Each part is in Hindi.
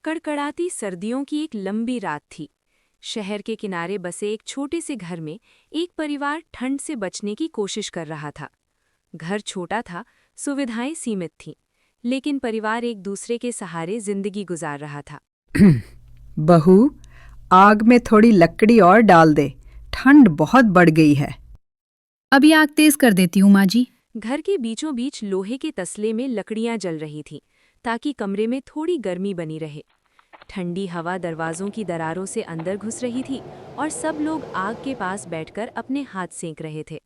कड़कड़ाती सर्दियों की एक लंबी रात थी। शहर के किनारे बसे एक छोटे से घर में एक परिवार ठंड से बचने की कोशिश कर रहा था। घर छोटा था, सुविधाएं सीमित थीं, लेकिन परिवार एक दूसरे के सहारे जिंदगी गुजार रहा था। बहू, आग में थोड़ी लकड़ी और डाल दे, ठंड बहुत बढ़ गई है। अभी आग तेज कर देती हूँ माँ जी। घर के बीचों बीच लोहे के तसले में लकड़ियां जल रही थीं, ताकि कमरे में थोड़ी गर्मी बनी रहे। ठंडी हवा दरवाजों की दरारों से अंदर घुस रही थी और सब लोग आग के पास बैठकर अपने हाथ सेंक रहे थे।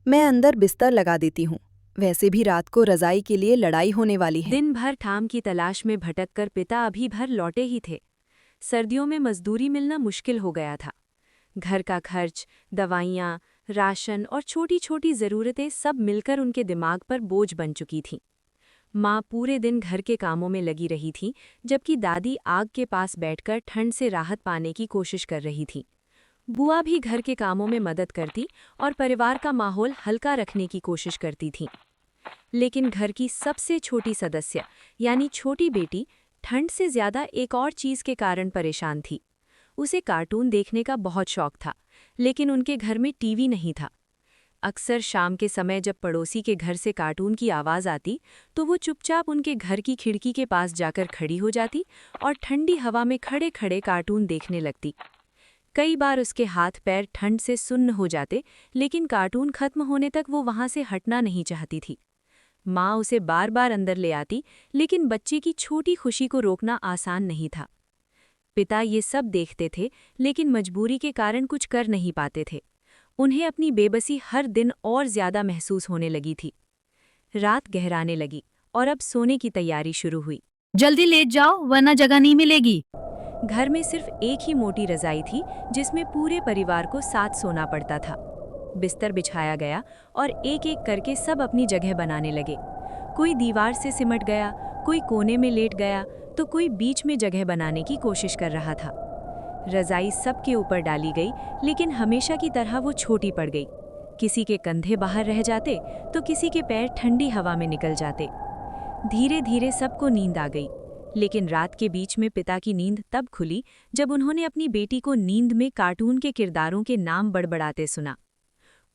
मैं अंदर बिस्तर लगा देती हूँ। वैसे भी रात को रजाई के लिए लड़ाई होने वाली है। दिन भर ठाम की तलाश में भटककर पिता अभी भर लौटे ही थे। सर्दियों में मजदूरी मिलना मुश्किल हो गया था। घर का खर्च, दवाइयाँ, राशन और छोटी छोटी ज़रूरतें सब मिलकर उनके दिमाग पर बोझ बन चुकी थीं। माँ पूरे दिन घर के कामों में लगी रही थी, जबकि दादी आग के पास बैठकर ठंड से राहत पाने की कोशिश कर रही थी। बुआ भी घर के कामों में मदद करती और परिवार का माहौल हल्का रखने की कोशिश करती थीं। लेकिन घर की सबसे छोटी सदस्य, यानी छोटी बेटी, ठंड से ज़्यादा एक और चीज़ के कारण परेशान थी। उसे कार्टून देखने का बहुत शौक था, लेकिन उनके घर में टीवी नहीं था। अक्सर शाम के समय जब पड़ोसी के घर से कार्टून की आवाज़ आती, तो वो चुपचाप उनके घर की खिड़की के पास जाकर खड़ी हो जाती और ठंडी हवा में खड़े खड़े कार्टून देखने लगती। कई बार उसके हाथ पैर ठंड से सुन्न हो जाते, लेकिन कार्टून खत्म होने तक वो वहाँ से हटना नहीं चाहती थी। माँ उसे बार बार अंदर ले आती, लेकिन बच्चे की छोटी खुशी को रोकना आसान नहीं था। पिता ये सब देखते थे, लेकिन मजबूरी के कारण कुछ कर नहीं पाते थे। उन्हें अपनी बेबसी हर दिन और ज्यादा महसूस होने लगी थी। रात गहराने लगी और अब सोने की तैयारी शुरू हुई। जल्दी लेट जाओ वरना जगह नहीं मिलेगी। घर में सिर्फ एक ही मोटी रजाई थी, जिसमें पूरे परिवार को साथ सोना पड़ता था। बिस्तर बिछाया गया और एक एक करके सब अपनी जगह बनाने लगे। कोई दीवार से सिमट गया, कोई कोने में लेट गया, तो कोई बीच में जगह बनाने की कोशिश कर रहा था। रजाई सबके ऊपर डाली गई, लेकिन हमेशा की तरह वो छोटी पड़ गई। किसी के कंधे बाहर रह जाते, तो किसी के पैर ठंडी हवा में निकल जाते। धीरे धीरे सबको नींद आ गई, लेकिन रात के बीच में पिता की नींद तब खुली जब उन्होंने अपनी बेटी को नींद में कार्टून के किरदारों के नाम बड़बड़ाते सुना।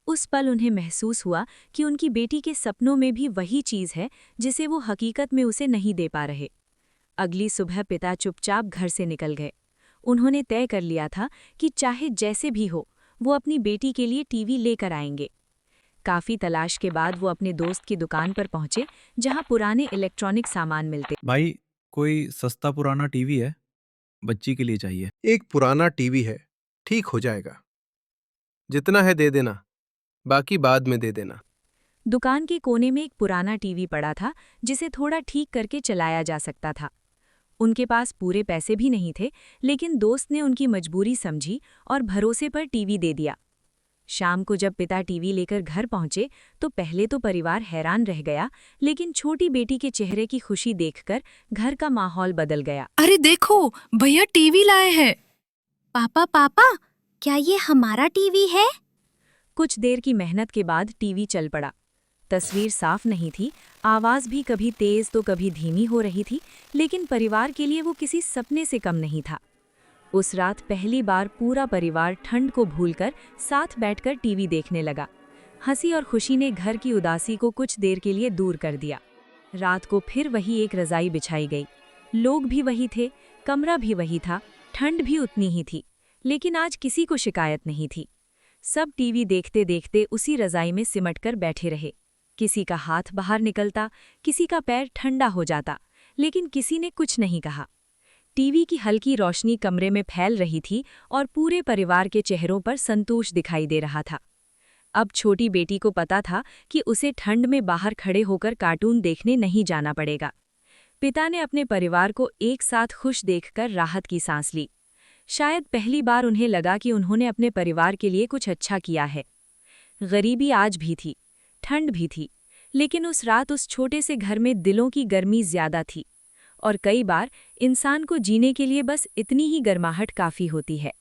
उस पल उन्हें महसूस हुआ कि उनकी बेटी के सपनों में भी वही चीज़ है जिसे वो हकीकत में उसे नहीं दे पा रहे। अगली सुबह पिता चुपचाप घर से निकल गए। उन्होंने तय कर लिया था कि चाहे जैसे भी हो, वो अपनी बेटी के लिए टीवी लेकर आएंगे। काफ़ी तलाश के बाद वो अपने दोस्त की दुकान पर पहुंचे, जहां पुराने इलेक्ट्रॉनिक सामान मिलते। भाई, कोई सस्ता पुराना टीवी है? बच्ची के लिए चाहिए। एक पुराना टीवी है, ठीक हो जाएगा। जितना है दे देना, बाकी बाद में दे देना। दुकान के कोने में एक पुराना टीवी पड़ा था, जिसे थोड़ा ठीक करके चलाया जा सकता था। उनके पास पूरे पैसे भी नहीं थे, लेकिन दोस्त ने उनकी मजबूरी समझी और भरोसे पर टीवी दे दिया। शाम को जब पिता टीवी लेकर घर पहुंचे, तो पहले तो परिवार हैरान रह गया, लेकिन छोटी बेटी के चेहरे की खुशी देखकर घर का माहौल बदल गया। अरे देखो, भैया टीवी लाए हैं। पापा पापा, क्या ये हमारा टीवी है? कुछ देर की मेहनत के बाद टीवी चल पड़ा। तस्वीर साफ नहीं थी, आवाज़ भी कभी तेज तो कभी धीमी हो रही थी, लेकिन परिवार के लिए वो किसी सपने से कम नहीं था। उस रात पहली बार पूरा परिवार ठंड को भूलकर साथ बैठकर टीवी देखने लगा। हंसी और खुशी ने घर की उदासी को कुछ देर के लिए दूर कर दिया। रात को फिर वही एक रजाई बिछाई गई। लोग भी वही थे, कमरा भी वही था, ठंड भी उतनी ही थी, लेकिन आज किसी को शिकायत नहीं थी। सब टीवी देखते देखते उसी रजाई में सिमटकर बैठे रहे। किसी का हाथ बाहर निकलता, किसी का पैर ठंडा हो जाता, लेकिन किसी ने कुछ नहीं कहा। टीवी की हल्की रोशनी कमरे में फैल रही थी और पूरे परिवार के चेहरों पर संतोष दिखाई दे रहा था। अब छोटी बेटी को पता था कि उसे ठंड में बाहर खड़े होकर कार्टून देखने नहीं जाना पड़ेगा। पिता ने अपने परिवार को एक साथ खुश देखकर राहत की सांस ली। शायद पहली बार उन्हें लगा कि उन्होंने अपने परिवार के लिए कुछ अच्छा किया है। गरीबी आज भी थी, ठंड भी थी, लेकिन उस रात उस छोटे से घर में दिलों की गर्मी ज्यादा थी। और कई बार इंसान को जीने के लिए बस इतनी ही गर्माहट काफ़ी होती है।